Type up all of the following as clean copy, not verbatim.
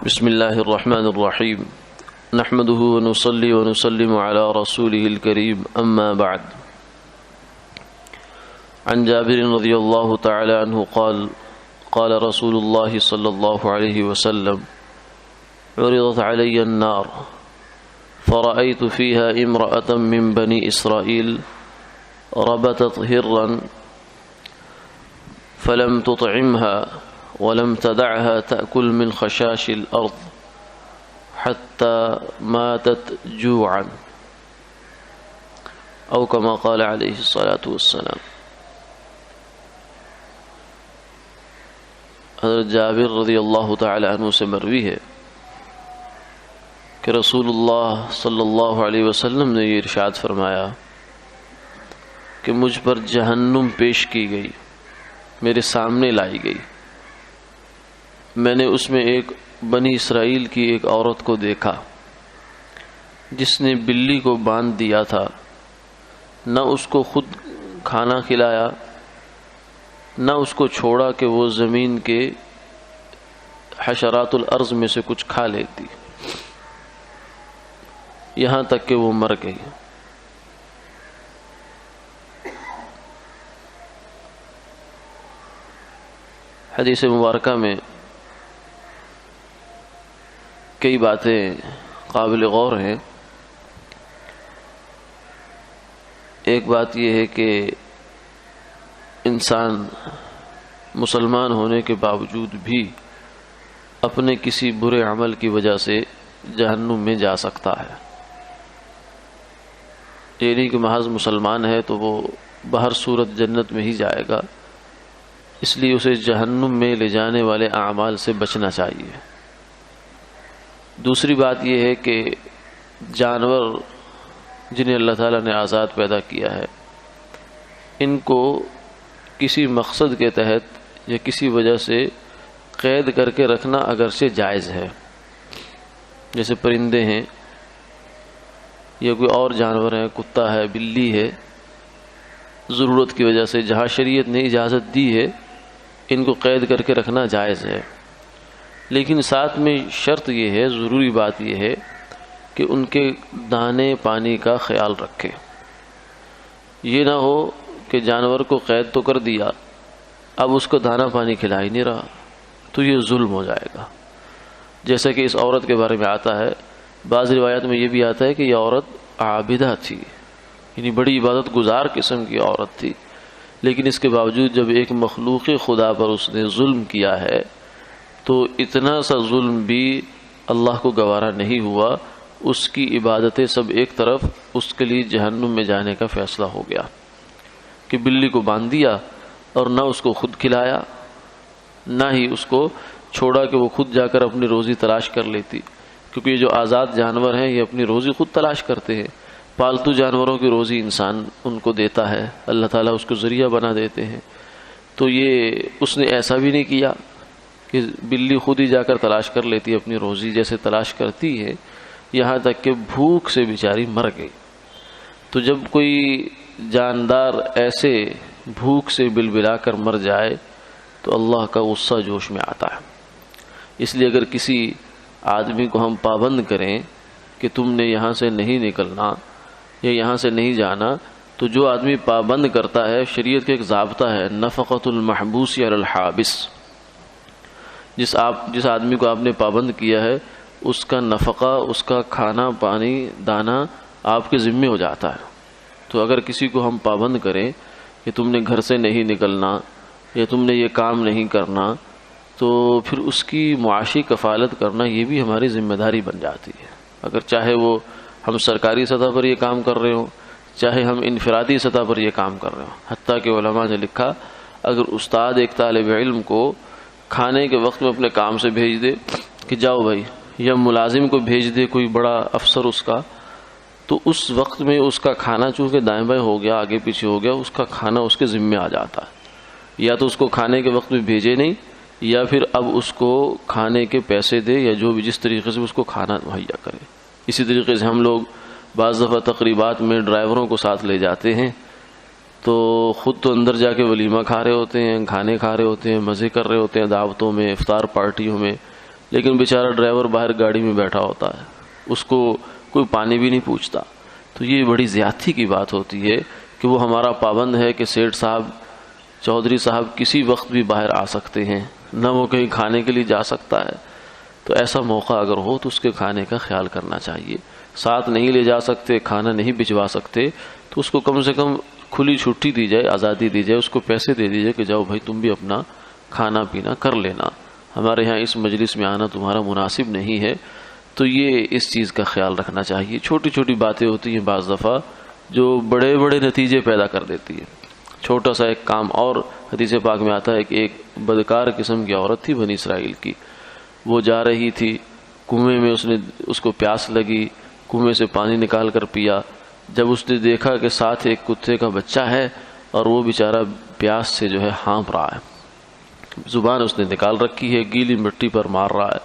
بسم الله الرحمن الرحيم نحمده ونصلي ونسلم على رسوله الكريم أما بعد. عن جابر رضي الله تعالى عنه قال قال رسول الله صلى الله عليه وسلم عرضت علي النار فرأيت فيها امرأة من بني إسرائيل ربتت هرا فلم تطعمها ولم تدعها تأكل من خشاش الأرض حتى ماتت جوعا أو كما قال عليه الصلاة والسلام. حضرت جابر رضی اللہ تعالی عنہ سے مروی ہے کہ رسول اللہ صلی اللہ علیہ وسلم نے یہ ارشاد فرمایا کہ مجھ پر جہنم پیش کی گئی، میرے سامنے لائی گئی. میں نے اس میں ایک بنی اسرائیل کی ایک عورت کو دیکھا جس نے بلی کو باندھ دیا تھا، نہ اس کو خود کھانا کھلایا نہ اس کو چھوڑا کہ وہ زمین کے حشرات الارض میں سے کچھ کھا لیتی، یہاں تک کہ وہ مر گئی. حدیث مبارکہ میں کئی باتیں قابل غور ہیں. ایک بات یہ ہے کہ انسان مسلمان ہونے کے باوجود بھی اپنے کسی برے عمل کی وجہ سے جہنم میں جا سکتا ہے. یہ نہیں کہ محض مسلمان ہے تو وہ بہر صورت جنت میں ہی جائے گا، اس لیے اسے جہنم میں لے جانے والے اعمال سے بچنا چاہیے. دوسری بات یہ ہے کہ جانور جنہیں اللہ تعالیٰ نے آزاد پیدا کیا ہے، ان کو کسی مقصد کے تحت یا کسی وجہ سے قید کر کے رکھنا اگرچہ جائز ہے. جیسے پرندے ہیں یا کوئی اور جانور ہیں، کتا ہے، بلی ہے، ضرورت کی وجہ سے جہاں شریعت نے اجازت دی ہے ان کو قید کر کے رکھنا جائز ہے. لیکن ساتھ میں شرط یہ ہے، ضروری بات یہ ہے کہ ان کے دانے پانی کا خیال رکھے. یہ نہ ہو کہ جانور کو قید تو کر دیا، اب اس کو دانا پانی کھلا ہی نہیں رہا، تو یہ ظلم ہو جائے گا. جیسا کہ اس عورت کے بارے میں آتا ہے، بعض روایات میں یہ بھی آتا ہے کہ یہ عورت عابدہ تھی، یعنی بڑی عبادت گزار قسم کی عورت تھی، لیکن اس کے باوجود جب ایک مخلوق خدا پر اس نے ظلم کیا ہے تو اتنا سا ظلم بھی اللہ کو گوارا نہیں ہوا. اس کی عبادتیں سب ایک طرف، اس کے لیے جہنم میں جانے کا فیصلہ ہو گیا کہ بلی کو باندھ دیا اور نہ اس کو خود کھلایا نہ ہی اس کو چھوڑا کہ وہ خود جا کر اپنی روزی تلاش کر لیتی. کیونکہ یہ جو آزاد جانور ہیں یہ اپنی روزی خود تلاش کرتے ہیں. پالتو جانوروں کی روزی انسان ان کو دیتا ہے، اللہ تعالیٰ اس کو ذریعہ بنا دیتے ہیں. تو یہ اس نے ایسا بھی نہیں کیا کہ بلی خود ہی جا کر تلاش کر لیتی اپنی روزی جیسے تلاش کرتی ہے، یہاں تک کہ بھوک سے بیچاری مر گئی. تو جب کوئی جاندار ایسے بھوک سے بلبلا کر مر جائے تو اللہ کا غصہ جوش میں آتا ہے. اس لیے اگر کسی آدمی کو ہم پابند کریں کہ تم نے یہاں سے نہیں نکلنا یا یہاں سے نہیں جانا، تو جو آدمی پابند کرتا ہے، شریعت کا ایک ضابطہ ہے نفقۃ المحبوس علی الحابس، جس آدمی کو آپ نے پابند کیا ہے اس کا نفقہ، اس کا کھانا پانی دانا آپ کے ذمے ہو جاتا ہے. تو اگر کسی کو ہم پابند کریں کہ تم نے گھر سے نہیں نکلنا یا تم نے یہ کام نہیں کرنا، تو پھر اس کی معاشی کفالت کرنا یہ بھی ہماری ذمہ داری بن جاتی ہے. اگر چاہے وہ ہم سرکاری سطح پر یہ کام کر رہے ہوں، چاہے ہم انفرادی سطح پر یہ کام کر رہے ہوں. حتیٰ کہ علماء نے لکھا اگر استاد ایک طالب علم کو کھانے کے وقت میں اپنے کام سے بھیج دے کہ جاؤ بھائی، یا ملازم کو بھیج دے کوئی بڑا افسر اس کا، تو اس وقت میں اس کا کھانا چونکہ دائیں بائیں ہو گیا، آگے پیچھے ہو گیا، اس کا کھانا اس کے ذمہ آ جاتا ہے. یا تو اس کو کھانے کے وقت میں بھیجے نہیں، یا پھر اب اس کو کھانے کے پیسے دے، یا جو بھی جس طریقے سے اس کو کھانا مہیا کرے. اسی طریقے سے ہم لوگ بعض دفعہ تقریبات میں ڈرائیوروں کو ساتھ لے جاتے ہیں تو خود تو اندر جا کے ولیمہ کھا رہے ہوتے ہیں، کھانے کھا رہے ہوتے ہیں، مزے کر رہے ہوتے ہیں دعوتوں میں، افطار پارٹیوں میں، لیکن بیچارہ ڈرائیور باہر گاڑی میں بیٹھا ہوتا ہے، اس کو کوئی پانی بھی نہیں پوچھتا. تو یہ بڑی زیادتی کی بات ہوتی ہے کہ وہ ہمارا پابند ہے کہ سیٹھ صاحب، چودھری صاحب کسی وقت بھی باہر آ سکتے ہیں، نہ وہ کہیں کھانے کے لیے جا سکتا ہے. تو ایسا موقع اگر ہو تو اس کے کھانے کا خیال کرنا چاہیے. ساتھ نہیں لے جا سکتے، کھانا نہیں بھجوا سکتے، تو اس کو کم سے کم کھلی چھٹی دی جائے، آزادی دی جائے، اس کو پیسے دے دیجئے کہ جاؤ بھائی تم بھی اپنا کھانا پینا کر لینا، ہمارے ہاں اس مجلس میں آنا تمہارا مناسب نہیں ہے. تو یہ اس چیز کا خیال رکھنا چاہیے. چھوٹی چھوٹی باتیں ہوتی ہیں بعض دفعہ جو بڑے بڑے نتیجے پیدا کر دیتی ہیں. چھوٹا سا ایک کام، اور حدیث پاک میں آتا ہے کہ ایک بدکار قسم کی عورت تھی بنی اسرائیل کی، وہ جا رہی تھی کنویں میں، اس کو پیاس لگی، کنویں سے پانی نکال کر پیا. جب اس نے دیکھا کہ ساتھ ایک کتے کا بچہ ہے اور وہ بیچارہ پیاس سے جو ہے ہانپ رہا ہے، زبان اس نے نکال رکھی ہے، گیلی مٹی پر مار رہا ہے،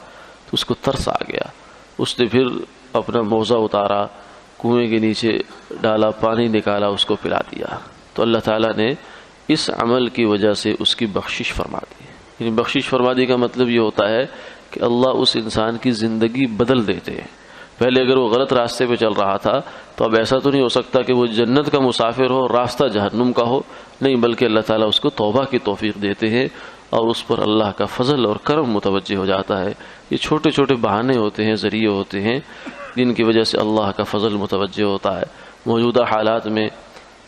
تو اس کو ترس آ گیا. اس نے پھر اپنا موزہ اتارا، کنویں کے نیچے ڈالا، پانی نکالا، اس کو پلا دیا. تو اللہ تعالیٰ نے اس عمل کی وجہ سے اس کی بخشش فرما دی. یعنی بخشش فرما دی کا مطلب یہ ہوتا ہے کہ اللہ اس انسان کی زندگی بدل دیتے ہیں. پہلے اگر وہ غلط راستے پہ چل رہا تھا تو اب ایسا تو نہیں ہو سکتا کہ وہ جنت کا مسافر ہو، راستہ جہنم کا ہو، نہیں، بلکہ اللہ تعالیٰ اس کو توبہ کی توفیق دیتے ہیں اور اس پر اللہ کا فضل اور کرم متوجہ ہو جاتا ہے. یہ چھوٹے چھوٹے بہانے ہوتے ہیں، ذریعے ہوتے ہیں، جن کی وجہ سے اللہ کا فضل متوجہ ہوتا ہے. موجودہ حالات میں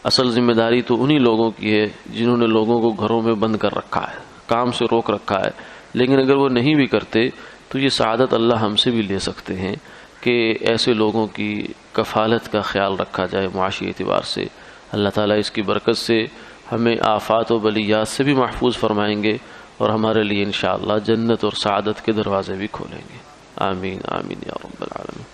اصل ذمہ داری تو انہی لوگوں کی ہے جنہوں نے لوگوں کو گھروں میں بند کر رکھا ہے، کام سے روک رکھا ہے. لیکن اگر وہ نہیں بھی کرتے تو یہ سعادت اللہ ہم سے بھی لے سکتے ہیں کہ ایسے لوگوں کی کفالت کا خیال رکھا جائے معاشی اعتبار سے. اللہ تعالیٰ اس کی برکت سے ہمیں آفات و بلیات سے بھی محفوظ فرمائیں گے اور ہمارے لیے انشاءاللہ جنت اور سعادت کے دروازے بھی کھولیں گے. آمین آمین یا رب العالمین.